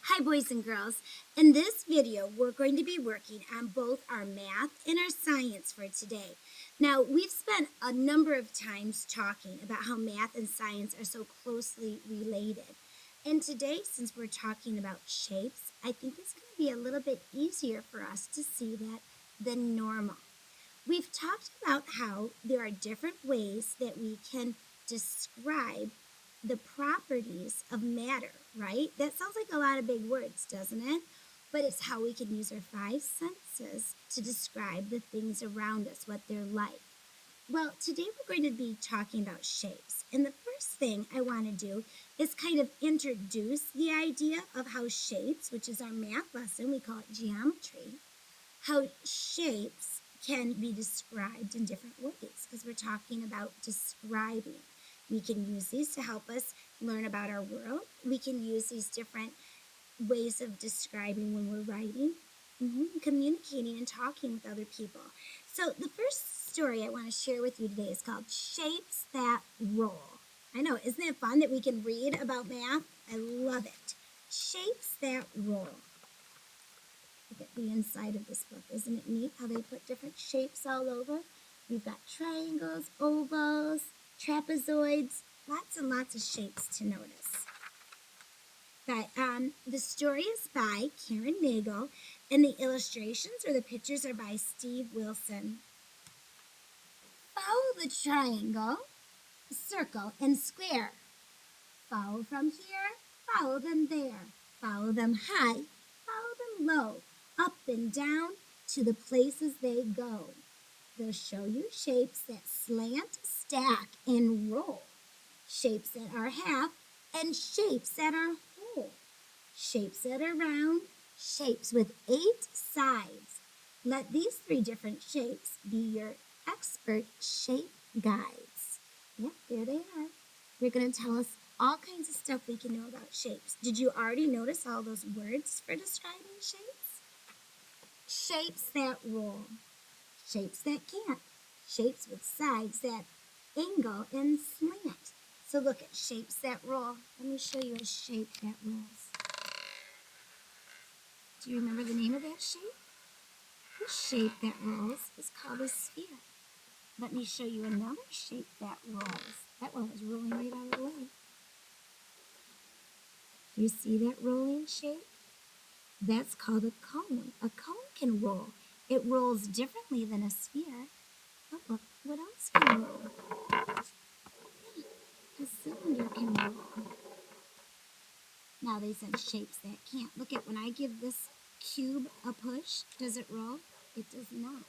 Hi boys and girls. In this video, we're going to be working on both our math and our science for today. Now, we've spent a number of times talking about how math and science are so closely related. And today, since we're talking about shapes, I think it's going to be a little bit easier for us to see that than normal. We've talked about how there are different ways that we can describe the properties of matter, right? That sounds like a lot of big words, doesn't it? But it's how we can use our five senses to describe the things around us, what they're like. Well, today we're going to be talking about shapes. And the first thing I want to do is kind of introduce the idea of how shapes, which is our math lesson, we call it geometry, how shapes can be described in different ways because we're talking about describing. We can use these to help us learn about our world. We can use these different ways of describing when we're writing, communicating, and talking with other people. So the first story I want to share with you today is called Shapes That Roll. I know, isn't it fun that we can read about math? I love it. Shapes That Roll. Look at the inside of this book. Isn't it neat how they put different shapes all over? We've got triangles, ovals, trapezoids, lots and lots of shapes to notice. But the story is by Karen Nagel, and the illustrations or the pictures are by Steve Wilson. Follow the triangle, circle, and square. Follow from here, follow them there. Follow them high, follow them low, up and down to the places they go. They'll show you shapes that slant, stack, and roll. Shapes that are half and shapes that are whole. Shapes that are round, shapes with 8 sides. Let these 3 different shapes be your expert shape guides. Yep, there they are. They're going to tell us all kinds of stuff we can know about shapes. Did you already notice all those words for describing shapes? Shapes that roll, shapes that can't, shapes with sides that angle and slant. So look at shapes that roll. Let me show you a shape that rolls. Do you remember the name of that shape? The shape that rolls is called a sphere. Let me show you another shape that rolls. That one was rolling right out of the way. Do you see that rolling shape? That's called a cone. A cone can roll. It rolls differently than a sphere. Oh, look, what else can roll? A cylinder can roll. Now they said shapes that can't. Look at when I give this cube a push, does it roll? It does not.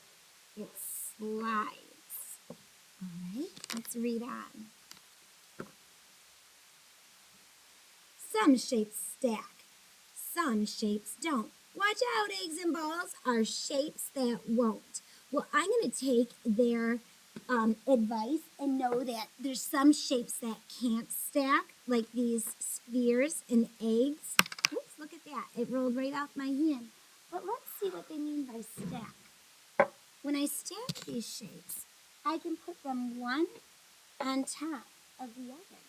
It slides. All right, let's read on. Some shapes stack. Some shapes don't. Watch out, eggs and balls are shapes that won't. Well, I'm going to take their advice and know that there's some shapes that can't stack, like these spheres and eggs. Oops, look at that. It rolled right off my hand. But let's see what they mean by stack. When I stack these shapes, I can put them one on top of the other.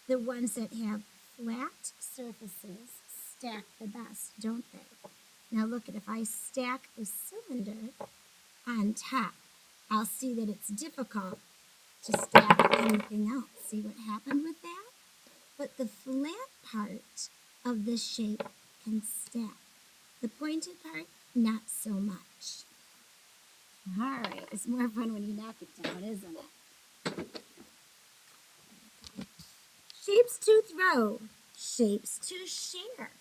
The ones that have flat surfaces stack the best, don't they? Now look at if I stack the cylinder on top, I'll see that it's difficult to stack anything else. See what happened with that? But the flat part of the shape can stack. The pointed part, not so much. All right, it's more fun when you knock it down, isn't it? Shapes to throw, shapes to share.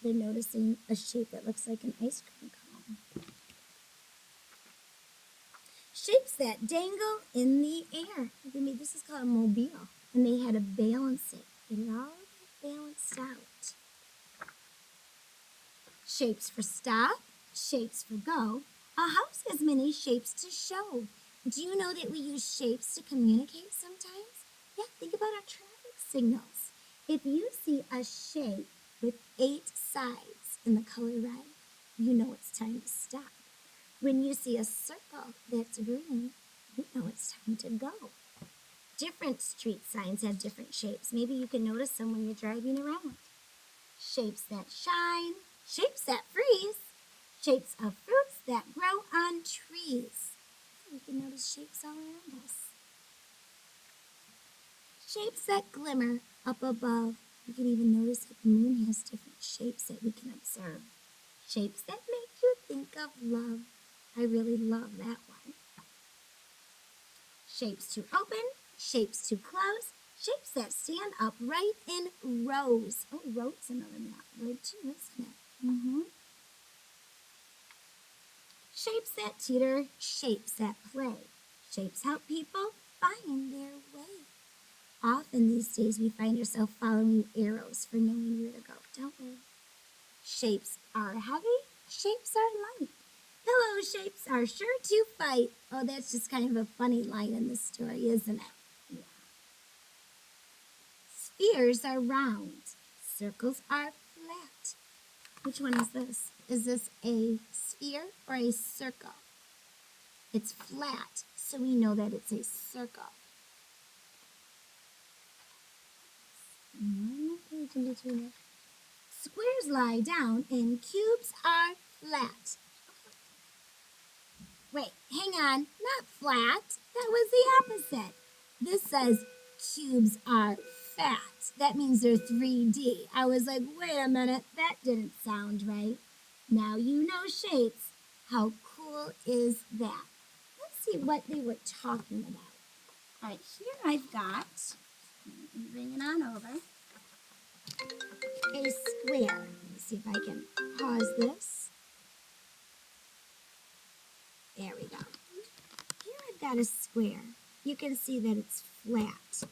They're noticing a shape that looks like an ice cream cone. Shapes that dangle in the air. This is called a mobile, and they had to balance it. Get it all balanced out. Shapes for stop, shapes for go. A house has many shapes to show. Do you know that we use shapes to communicate sometimes? Yeah, think about our traffic signals. If you see a shape with 8 sides in the color red, you know it's time to stop. When you see a circle that's green, you know it's time to go. Different street signs have different shapes. Maybe you can notice them when you're driving around. shapes that shine, shapes that freeze, shapes of fruits that grow on trees. We can notice shapes all around us. Shapes that glimmer up above. You can even notice that the moon has different shapes that we can observe. Shapes that make you think of love. I really love that one. Shapes to open, shapes to close, shapes that stand upright in rows. Oh, row's another math word too, isn't it? Shapes that teeter, shapes that play. Shapes help people find their way. Often these days we find ourselves following arrows for knowing where to go, don't we? Shapes are heavy, shapes are light. Pillow shapes are sure to fight. Oh, that's just kind of a funny line in the story, isn't it? Yeah. Spheres are round, circles are flat. Which one is this? Is this a sphere or a circle? It's flat, so we know that it's a circle. Squares lie down and cubes are flat. Wait, hang on, not flat. That was the opposite. This says cubes are fat. That means they're 3D. I was like, wait a minute, that didn't sound right. Now you know shapes. How cool is that? Let's see what they were talking about. All right, here I've got, bring it on over, a square. Let me see if I can pause this. There we go. Here I've got a square. You can see that it's flat.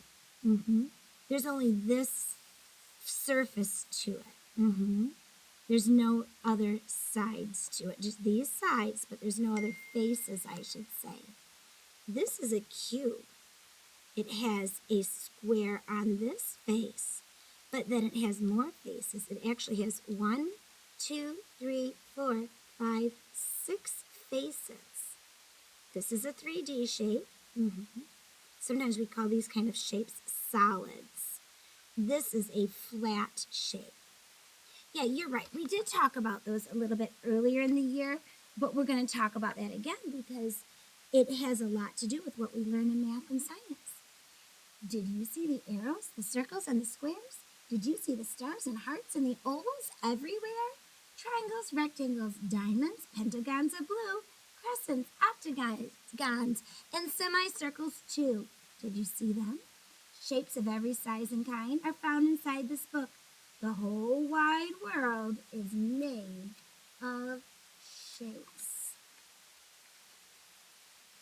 There's only this surface to it. There's no other sides to it, just these sides, but there's no other faces, I should say. This is a cube. It has a square on this face, but then it has more faces. It actually has 1, 2, 3, 4, 5, 6 faces. This is a 3D shape. Sometimes we call these kind of shapes solids. This is a flat shape. Yeah, you're right. We did talk about those a little bit earlier in the year, but we're going to talk about that again because it has a lot to do with what we learn in math and science. Did you see the arrows, the circles, and the squares? Did you see the stars and hearts and the ovals everywhere? Triangles, rectangles, diamonds, pentagons of blue, crescents, octagons, and semicircles too. Did you see them? Shapes of every size and kind are found inside this book. The whole wide world is made of shapes.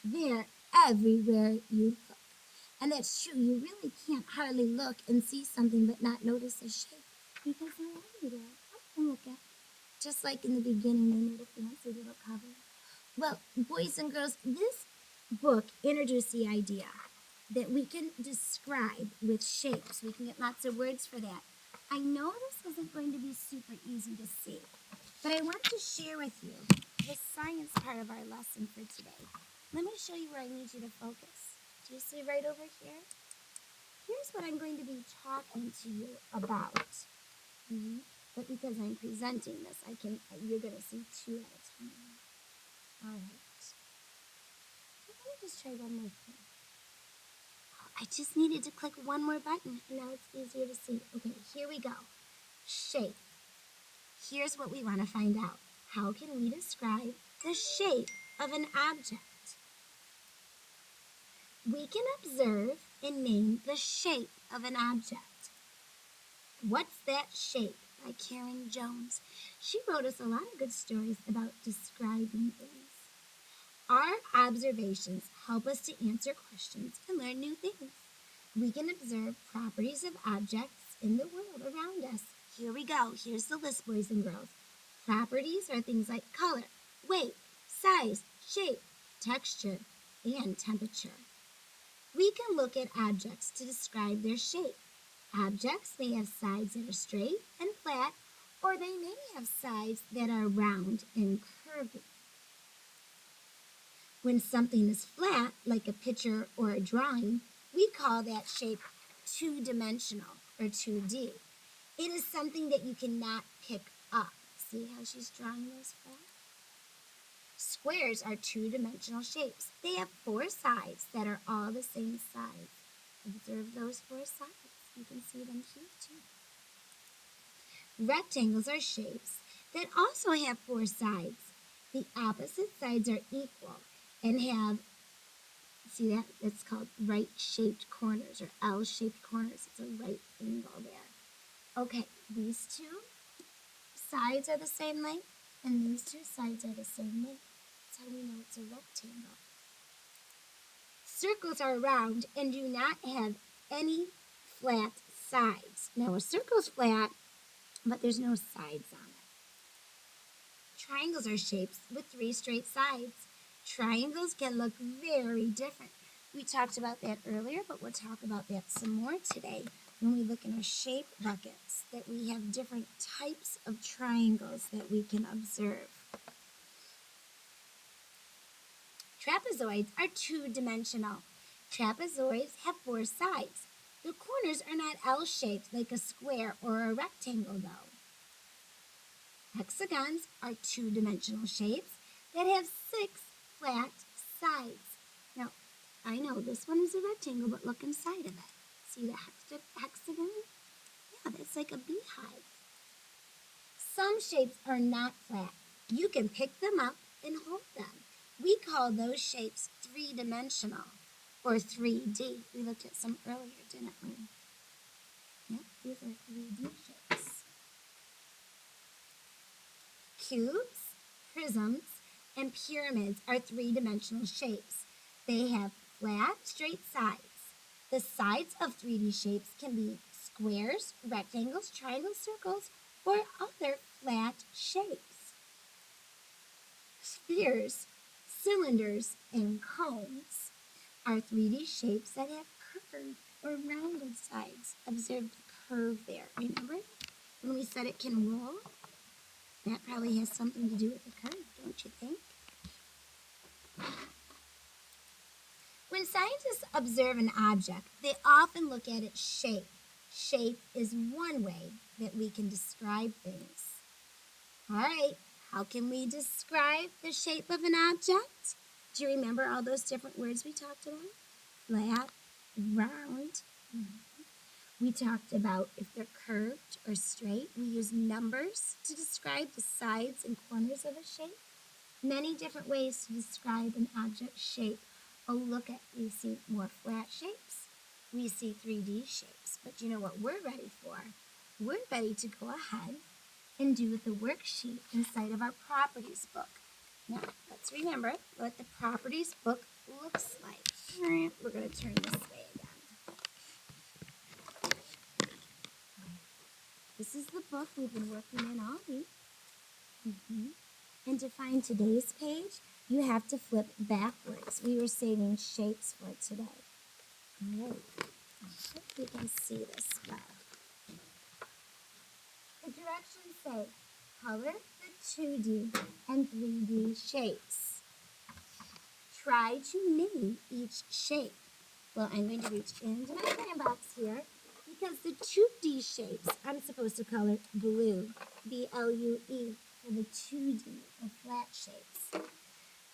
They're everywhere you look. And that's true. You really can't hardly look and see something but not notice a shape because they're everywhere. Oh, look at. Just like in the beginning, they made a fancy little cover. Well, boys and girls, this book introduced the idea that we can describe with shapes. We can get lots of words for that. I know this isn't going to be super easy to see, but I want to share with you the science part of our lesson for today. Let me show you where I need you to focus. Do you see right over here? Here's what I'm going to be talking to you about. But because I'm presenting this, you're going to see 2 at a time. All right. Let me just try one more thing. I just needed to click one more button, and now it's easier to see. Okay, here we go. Shape. Here's what we want to find out. How can we describe the shape of an object? We can observe and name the shape of an object. What's That Shape? By Karen Jones. She wrote us a lot of good stories about describing things. Our observations help us to answer questions and learn new things. We can observe properties of objects in the world around us. Here we go. Here's the list, boys and girls. Properties are things like color, weight, size, shape, texture, and temperature. We can look at objects to describe their shape. Objects may have sides that are straight and flat, or they may have sides that are round and curvy. When something is flat, like a picture or a drawing, we call that shape two-dimensional or 2D. It is something that you cannot pick up. See how she's drawing those flags? Squares are two-dimensional shapes. They have four sides that are all the same size. Observe those four sides. You can see them here too. Rectangles are shapes that also have four sides. The opposite sides are equal and have, see that? It's called right-shaped corners or L-shaped corners. It's a right angle there. Okay, these two sides are the same length and these two sides are the same length. That's how we know it's a rectangle. Circles are round and do not have any flat sides. Now a circle's flat, but there's no sides on it. Triangles are shapes with three straight sides. Triangles can look very different. We talked about that earlier, but we'll talk about that some more today when we look in our shape buckets, that we have different types of triangles that we can observe. Trapezoids are two-dimensional. Trapezoids have four sides. The corners are not L-shaped like a square or a rectangle, though. Hexagons are two-dimensional shapes that have six flat sides. Now, I know this one is a rectangle, but look inside of it. See the hexagon? Yeah, that's like a beehive. Some shapes are not flat. You can pick them up and hold them. We call those shapes three-dimensional or 3D. We looked at some earlier, didn't we? Yep, these are 3D shapes. Cubes, prisms, and pyramids are three-dimensional shapes. They have flat, straight sides. The sides of 3D shapes can be squares, rectangles, triangles, circles, or other flat shapes. Spheres, cylinders, and cones are 3D shapes that have curved or rounded sides. Observe the curve there. Remember when we said it can roll? That probably has something to do with the curve, don't you think? When scientists observe an object, they often look at its shape. Shape is one way that we can describe things. All right, how can we describe the shape of an object? Do you remember all those different words we talked about? Flat, round. We talked about if they're curved or straight. We use numbers to describe the sides and corners of a shape. Many different ways to describe an object's shape. Oh, look at, we see more flat shapes. We see 3D shapes. But you know what we're ready for? We're ready to go ahead and do the worksheet inside of our properties book. Now, let's remember what the properties book looks like. We're going to turn this way again. This is the book we've been working in all week. And to find today's page, you have to flip backwards. We were saving shapes for today. All right. I hope you can see this well. The directions say, color the 2D and 3D shapes. Try to name each shape. Well, I'm going to reach into my crayon box here because the 2D shapes, I'm supposed to color blue, B-L-U-E, for the 2D or flat shapes.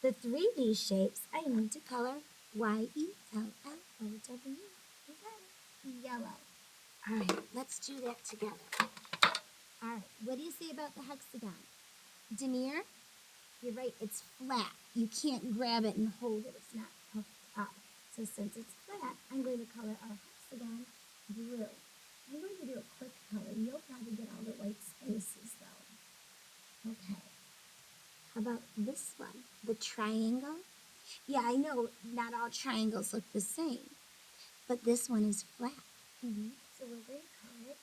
The 3D shapes, I need to color Y-E-L-L-O-W. You got it. Yellow. All right, let's do that together. All right, what do you say about the hexagon? Denier, you're right, it's flat. You can't grab it and hold it. It's not puffed up. So since it's flat, I'm going to color our hexagon blue. I'm going to do a quick color. You'll probably get all the white spaces, though. Okay. How about this one? The triangle? Yeah, I know not all triangles look the same, but this one is flat. So we're going to color it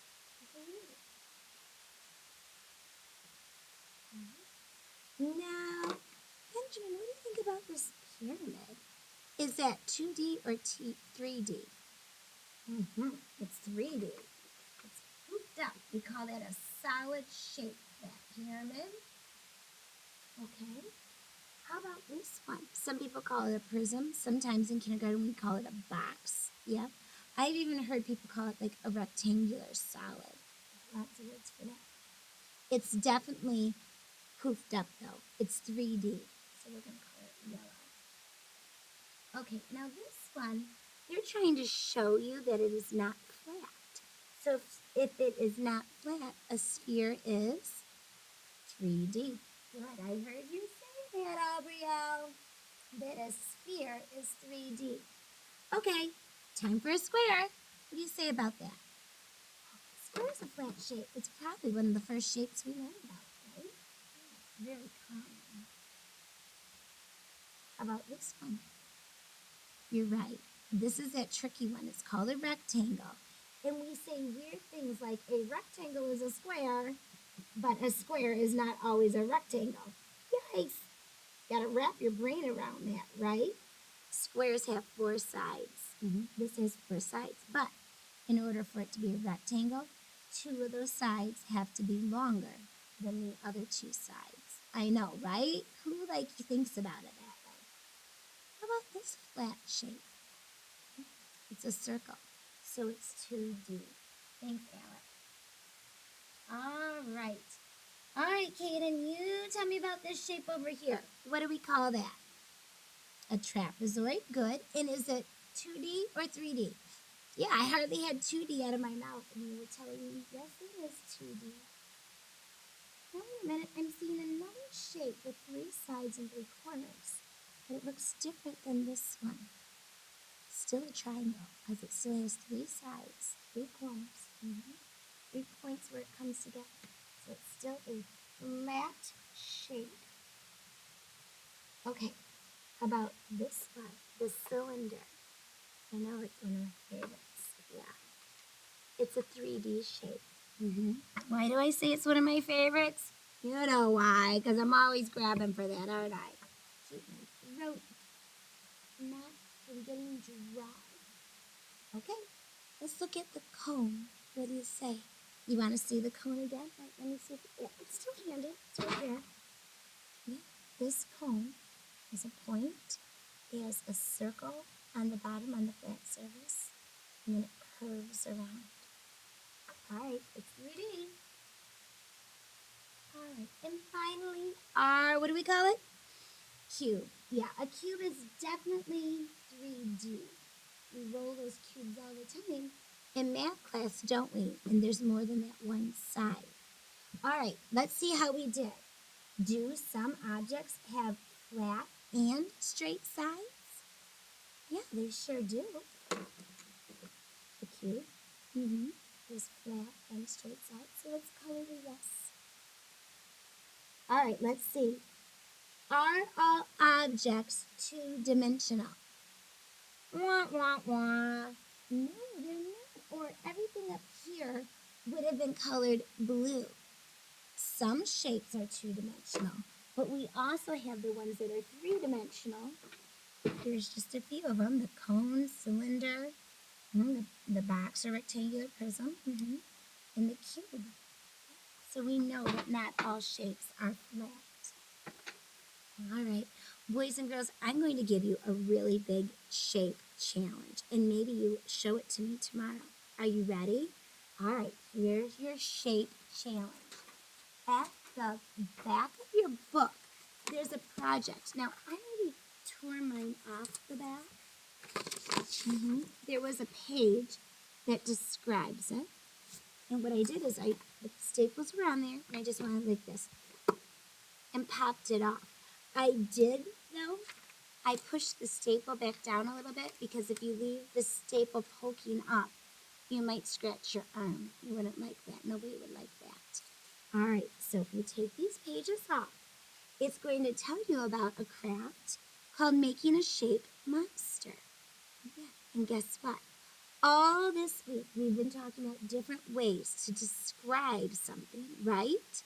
blue. Now, Benjamin, what do you think about this pyramid? Is that 2D or 3D? It's 3D. It's pooped up. We call that a solid shape, that pyramid. Okay. How about this one? Some people call it a prism. Sometimes in kindergarten we call it a box. Yep. I've even heard people call it like a rectangular solid. lots of words for that. It's definitely poofed up though. It's 3D. So we're going to call it yellow. Okay, now this one, they're trying to show you that it is not flat. So if it is not flat, a sphere is 3D. Good, I heard you say that, Aubrielle. That a sphere is 3D. Okay, time for a square. What do you say about that? Square is a flat shape. It's probably one of the first shapes we learned about, right? Yeah, very common. How about this one? You're right. This is that tricky one. It's called a rectangle. And we say weird things like a rectangle is a square, but a square is not always a rectangle. Yikes! Gotta wrap your brain around that, right? Squares have 4 sides. This has 4 sides, but in order for it to be a rectangle, 2 of those sides have to be longer than the other 2 sides. I know, right? Who thinks about it that way? How about this flat shape? It's a circle, so it's 2D. Thanks, Alec. All right, Kaden, you tell me about this shape over here. What do we call that? A trapezoid, good. And is it 2D or 3D? Yeah, I hardly had 2D out of my mouth, and you were telling me, yes, it is 2D. Now, wait a minute, I'm seeing another shape with 3 sides and 3 corners, but it looks different than this one. Still a triangle, because it still has 3 sides, 3 corners, 3 points where it comes together. So it's still a flat shape. Okay, how about this one, the cylinder? I know it's one of my favorites. Yeah. It's a 3D shape. Why do I say it's one of my favorites? You know why, because I'm always grabbing for that, aren't I? Keep my throat not from getting dry. Okay, let's look at the cone. What do you say? You want to see the cone again? Right, let me see. Yeah, it's still handy. It's right there. Yeah, this cone has a point. It has a circle on the bottom on the flat surface, and then it curves around. All right, it's 3D. All right, and finally, our, what do we call it? Cube. Yeah, a cube is definitely 3D. We roll those cubes all the time in math class, don't we? And there's more than that one side. All right, let's see how we did. Do some objects have flat and straight sides? Yeah, they sure do. The cube is flat and straight sides, so let's color the yes. All right, let's see. Are all objects two-dimensional? Wah, wah, wah. No, they're not. Or everything up here would have been colored blue. Some shapes are two-dimensional, but we also have the ones that are three-dimensional. Here's just a few of them: the cone, cylinder, the box or rectangular prism, and the cube. So we know that not all shapes are flat. All right, boys and girls, I'm going to give you a really big shape challenge, and maybe you show it to me tomorrow. Are you ready? All right, here's your shape challenge. At the back of your book, there's a project. Now, I already tore mine off the back. There was a page that describes it. And what I did is the staples were on there, and I just went like this and popped it off. I did, though, I pushed the staple back down a little bit because if you leave the staple poking up, you might scratch your arm. You wouldn't like that. Nobody would like that. All right, so if you take these pages off, it's going to tell you about a craft called Making a Shape Monster. Yeah, and guess what? All this week, we've been talking about different ways to describe something, right?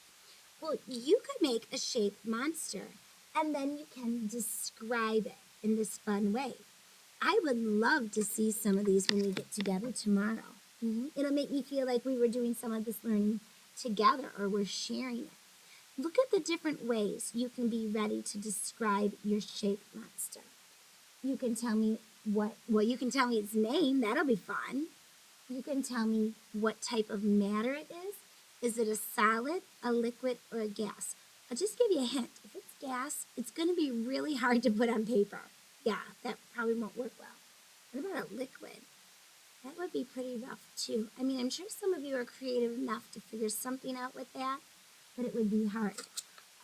Well, you could make a shaped monster, and then you can describe it in this fun way. I would love to see some of these when we get together tomorrow. It'll make me feel like we were doing some of this learning together, or we're sharing it. Look at the different ways you can be ready to describe your shaped monster. You can tell me you can tell me its name. That'll be fun. You can tell me what type of matter it is. Is it a solid, a liquid, or a gas? I'll just give you a hint. If it's gas, it's going to be really hard to put on paper. Yeah, that probably won't work well. What about a liquid? That would be pretty rough too. I mean, I'm sure some of you are creative enough to figure something out with that, but it would be hard.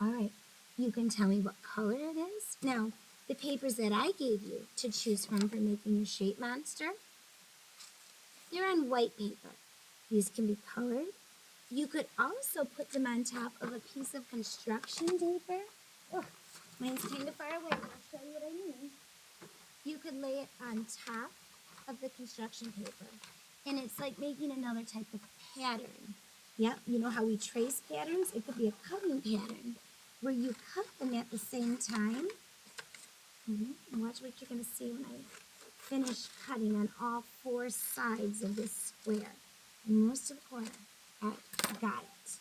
All right, you can tell me what color it is. Now, the papers that I gave you to choose from for making your shape monster, they're on white paper. These can be colored. You could also put them on top of a piece of construction paper. Oh, mine's kind of far away, but I'll show you what I mean. You could lay it on top of the construction paper, and it's like making another type of pattern. Yep, you know how we trace patterns? It could be a cutting pattern where you cut them at the same time. And watch what you're going to see when I finish cutting on all four sides of this square. And most of the corner. All right, got it.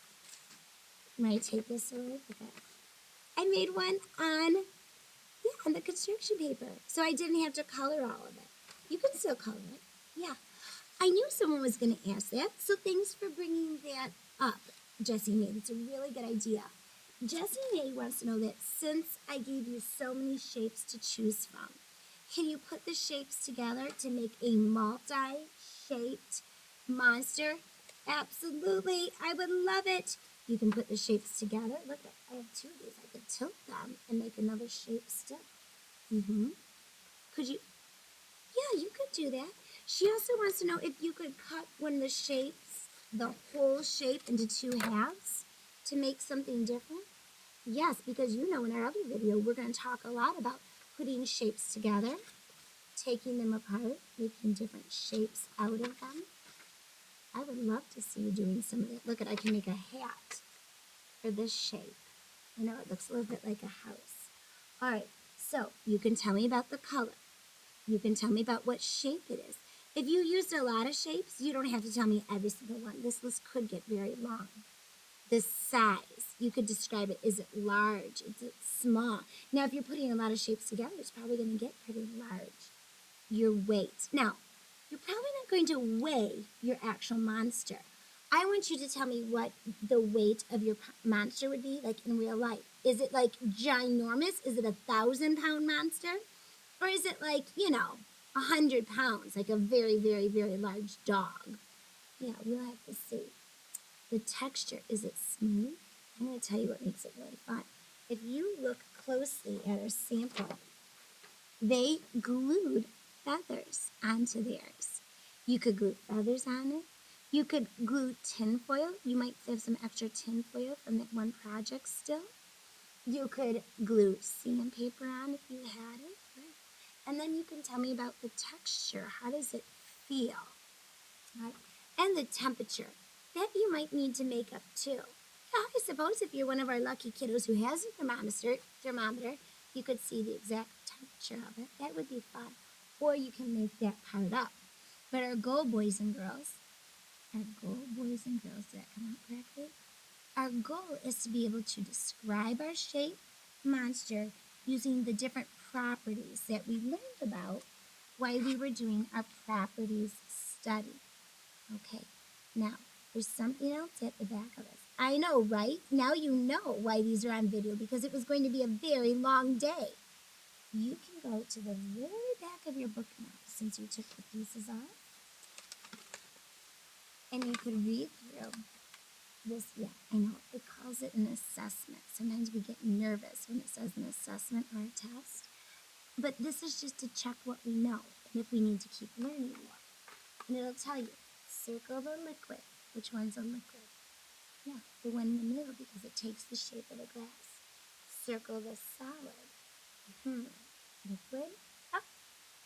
I'm going to take this away. Okay. I made one on the construction paper, so I didn't have to color all of it. You can still color it. Yeah. I knew someone was going to ask that, so thanks for bringing that up, Jessie Mae. It's a really good idea. Jessie Mae wants to know that since I gave you so many shapes to choose from, can you put the shapes together to make a multi-shaped monster? Absolutely. I would love it. You can put the shapes together. Look, I have two of these. I could tilt them and make another shape still. Could you? Yeah, you could do that. She also wants to know if you could cut one of the shapes, the whole shape, into two halves to make something different. Yes, because you know in our other video, we're going to talk a lot about putting shapes together, taking them apart, making different shapes out of them. I would love to see you doing some of that. Look at, I can make a hat for this shape. I know it looks a little bit like a house. All right, so you can tell me about the color. You can tell me about what shape it is. If you used a lot of shapes, you don't have to tell me every single one. This list could get very long. The size, you could describe it. Is it large? Is it small? Now, if you're putting a lot of shapes together, it's probably going to get pretty large. Your weight. Now, you're probably not going to weigh your actual monster. I want you to tell me what the weight of your monster would be, like in real life. Is it like ginormous? Is it 1,000-pound monster? Or is it like, 100 pounds, like a very, very, very large dog? Yeah, we'll have to see. The texture, is it smooth? I'm going to tell you what makes it really fun. If you look closely at our sample, they glued feathers onto theirs. You could glue feathers on it. You could glue tinfoil. You might have some extra tinfoil from that one project still. You could glue sandpaper on if you had it. Right? And then you can tell me about the texture. How does it feel? Right? And the temperature. That you might need to make up too. Yeah, I suppose if you're one of our lucky kiddos who has a thermometer, you could see the exact temperature of it. That would be fun. Or you can make that part up. But our goal, boys and girls, did that come out correctly? Our goal is to be able to describe our shape monster using the different properties that we learned about while we were doing our properties study. Okay, now there's something else at the back of this. I know, right? Now you know why these are on video, because it was going to be a very long day. You can go to the very back of your book now, since you took the pieces off, and you could read through this. Yeah, I know, it calls it an assessment. Sometimes we get nervous when it says an assessment or a test, but this is just to check what we know and if we need to keep learning more. And it'll tell you, circle the liquid. Which one's a liquid? Yeah, the one in the middle, because it takes the shape of the glass. Circle the solid. Liquid. Oh,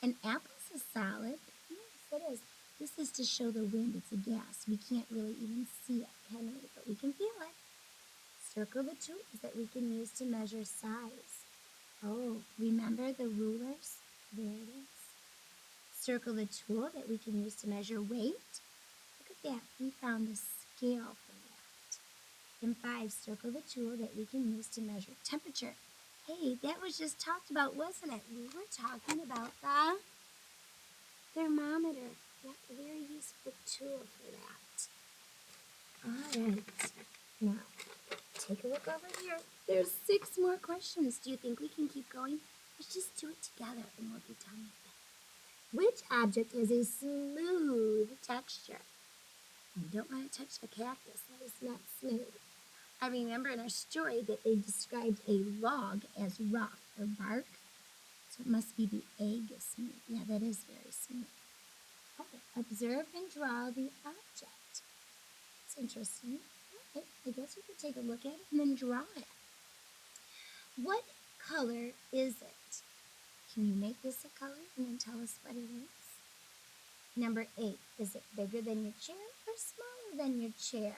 an apple's a solid. Yes, it is. This is to show the wind. It's a gas. We can't really even see it, can we? But we can feel it. Circle the tools that we can use to measure size. Oh, remember the rulers? There it is. Circle the tool that we can use to measure weight. Look at that. We found a scale for that. And 5, circle the tool that we can use to measure temperature. Hey, that was just talked about, wasn't it? We were talking about the thermometer. Yep, a very useful tool for that. All right. Now, take a look over here. There's 6 more questions. Do you think we can keep going? Let's just do it together and we'll be done with it. Which object has a smooth texture? You don't want to touch the cactus. That is not smooth. I remember in our story that they described a log as rough or bark. So it must be the egg is smooth. Yeah, that is very smooth. Okay, observe and draw the object. It's interesting. Okay, I guess you could take a look at it and then draw it. What color is it? Can you make this a color and then tell us what it is? Number 8, is it bigger than your chair or smaller than your chair?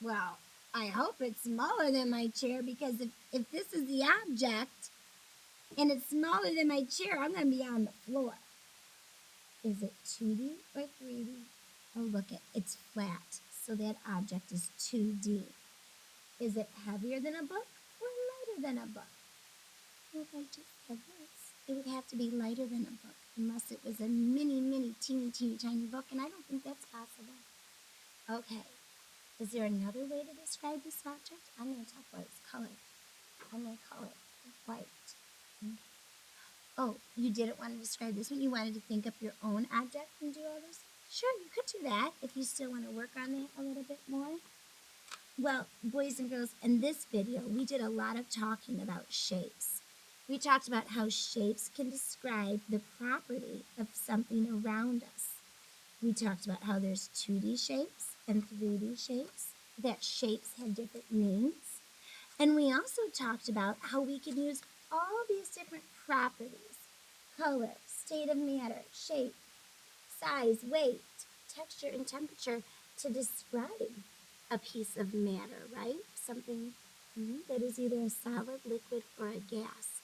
Well, I hope it's smaller than my chair because if this is the object and it's smaller than my chair, I'm going to be on the floor. Is it 2D or 3D? Oh, look, it's flat, so that object is 2D. Is it heavier than a book or lighter than a book? Well, if I just said this, it would have to be lighter than a book, unless it was a mini, teeny, tiny book, and I don't think that's possible. Okay, is there another way to describe this object? I'm going to talk about its color. I'm going to call it white. Okay. Oh, you didn't want to describe this one? You wanted to think up your own object and do all this? Sure, you could do that if you still want to work on that a little bit more. Well, boys and girls, in this video, we did a lot of talking about shapes. We talked about how shapes can describe the property of something around us. We talked about how there's 2D shapes and 3D shapes, that shapes have different names. And we also talked about how we can use all these different properties, color, state of matter, shape, size, weight, texture, and temperature to describe a piece of matter, right? Something that is either a solid, liquid, or a gas.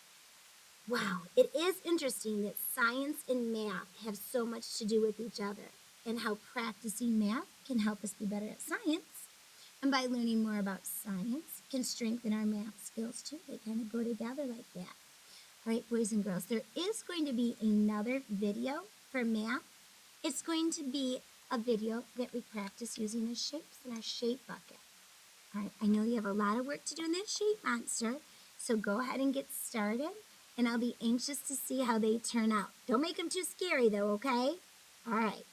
Wow, it is interesting that science and math have so much to do with each other and how practicing math can help us be better at science. And by learning more about science can strengthen our math skills too. They kind of go together like that. All right, boys and girls, there is going to be another video for math. It's going to be a video that we practice using the shapes in our shape bucket. All right, I know you have a lot of work to do in that shape monster, so go ahead and get started, and I'll be anxious to see how they turn out. Don't make them too scary though, okay? All right.